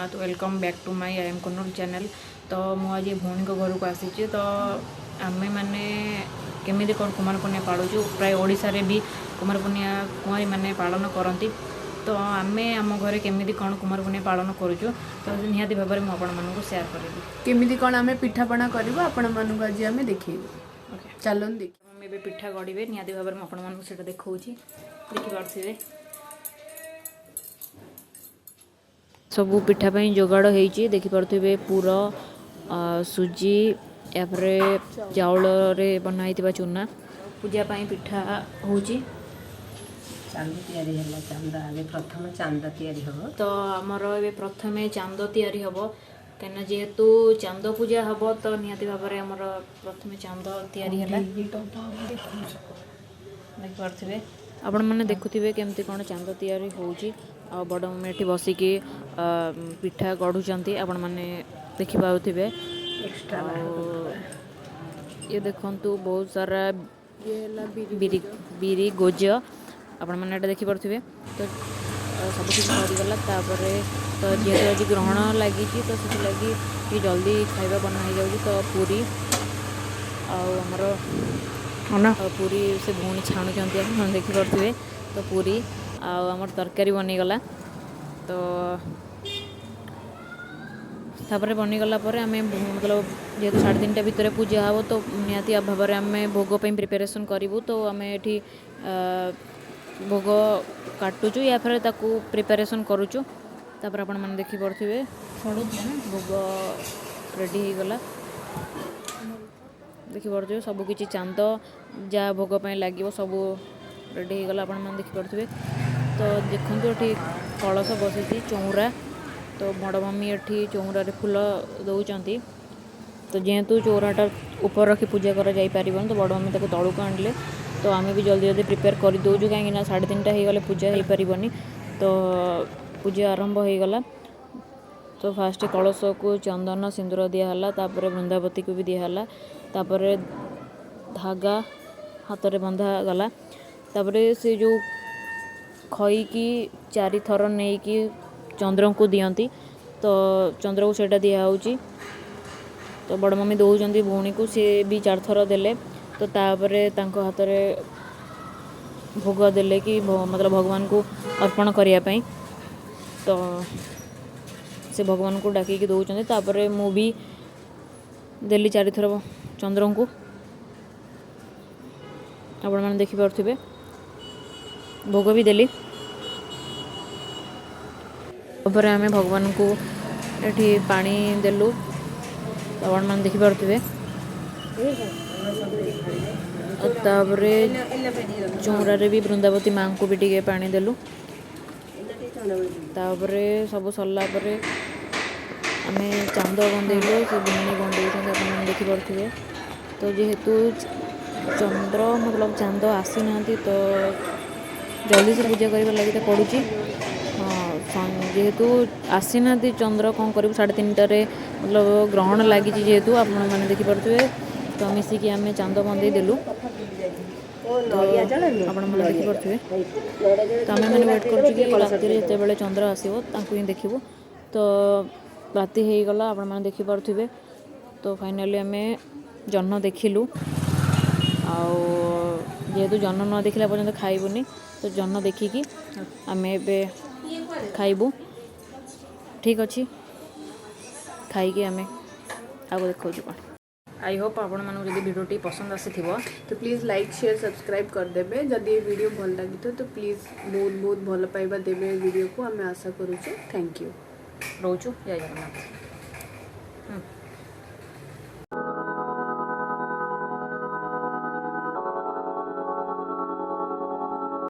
Jagannath welcome back to my I am Kunnul channel. तो मुझे भौणी घर को आसी तो आम मैंने केमी कौन कुमार पुनिया पालुचु प्राय ओडिशा रे भी कुमार पुनिया कुमारी मैंने पालन करती। तो आम आम घर केमी कौन कुमार पुनिया पालन करुचु तो निहाती भाव में मुझे सेयार करी केमी कौन आम पिठापणा कर आपण मानक आज आम देखिए चलो देख मम्मी पिठा गढ़े निहाती भाव में आपको देखा देखिपे सबू पिठापाई जोगाड़ होती देखिपे पूर सुजी यापर चाउल रे बनाई चूना पूजापाई पिठा हो प्रथम चांद हम तो आमर ए प्रथम चांद तैयारी हम कहीं जेहेतु चांद पूजा हम तो निहाती भाव में आमर प्रथम चांद तैयारी है देखिपे आपण मैंने देखुवे केमती कौन चांद तैयारी होची आ बड़ मम्मी एठी बसिकी पिठा गढ़ुचंती आपण मैंने देखिपाउथिबे। ये देखंतु बहुत सारा बिरी बिरी गोज आपण मैंने एटा देखि परथिबे। तो सब किछ सरीगला तापरे तो जेहेतु आज ग्रहण लगी तो से लगी कि जल्दी खाଇବା बना हो जाउची। तो पूरी आमर पूरी से भूणी छाणुचंती आपण देखि परथिबे। तो पूरी आमर तरकारी बनीगला तो तापर बनीगला आम मतलब जेहेतु 3:30 भितर पूजा हम तो निहाती भाव में आम भोग प्रिपेरेसन करूँ। तो आम ये भोग काटुचु या फिर ताकू प्रिपेरेसन करुचु तापर आपण मैंने देखि पड़े भोग रेडी हो गला देखि पड़े सबकि चांद जहाँ भोग लगे सब रेडी हो गला आपण मैंने देखि पड़े। तो देखो ये कलश बसी चौरा तो बड़ मम्मी ये चौरा फूल दौरान तो जेहेतु चौराटा ऊपर रखी पूजा कर तो बड़ मम्मी तक तलू आणले तो आम भी जल्दी जल्दी प्रिपेयर कर दौचु कहीं 3:30 हो गले पूजा हो पारनी। तो पूजा आरंभ हो गला तो फास्ट कलश को चंदन सिंदूर दिहला तापर वृंदावती को भी दिहला तापर धागा हाथ में बंधा गला तापर से जो खई की 4 थर नहीं कि चंद्र को दियंती तो चंद्र को सेटा दिया होची। तो बड़ मम्मी दौरान भौणी को सी भी 4 थर देले तो तापरे तांको हाथ में भोग देले कि मतलब भगवान को अर्पण करने पाई। तो से भगवान को डाकिकी दौरान तापरे मु भी देली 4 थर चंद्र को आपण मैंने देखि पारथिबे भोग भी देली। तापर आम भगवान को ये पानी देलु तो आपण मैंने देखि पारथिबे। तापरे चौरा भी वृंदावती माँ को भी टिके पानी देलु तापरे सब सरला परे आम चांद बंदेलु से भौणी बंदे देखि पारथिबे। तो जेहेतु चंद्र मतलब चांद आसी ना तो जल्दी से पूजा करने लगी तो पड़ुची। हाँ जेहेतु आसी ना चंद्र कौन करूँ 3:30 मतलब ग्रहण लगी जेहेतु आप मैंने देखिपे तो मिसिकी आम चांद बंदे देलु तो आप देखिपे। तो आम मैंने वेट कर राति जो चंद्र आसो ही देखू तो राति हो गला आप मैंने देखिपे। तो फाइनाली आम जन्न देखिलु जेहेतु जन्न न देखला पर्यंत खाइबुनी तो जन्न देखिकी आम ए खाइबू ठीक अच्छे खाई आम आगे देखा कौन। आई होप आपण मानू जब वीडियो पसंद आसी तो प्लीज़ लाइक शेयर सब्सक्राइब करदेवे जदि ये वीडियो भल लगी तो प्लीज़ बहुत बहुत भल पाइबा देवे वीडियो को आम आशा करूँ। थैंक यू रोचु जय जगन्नाथ।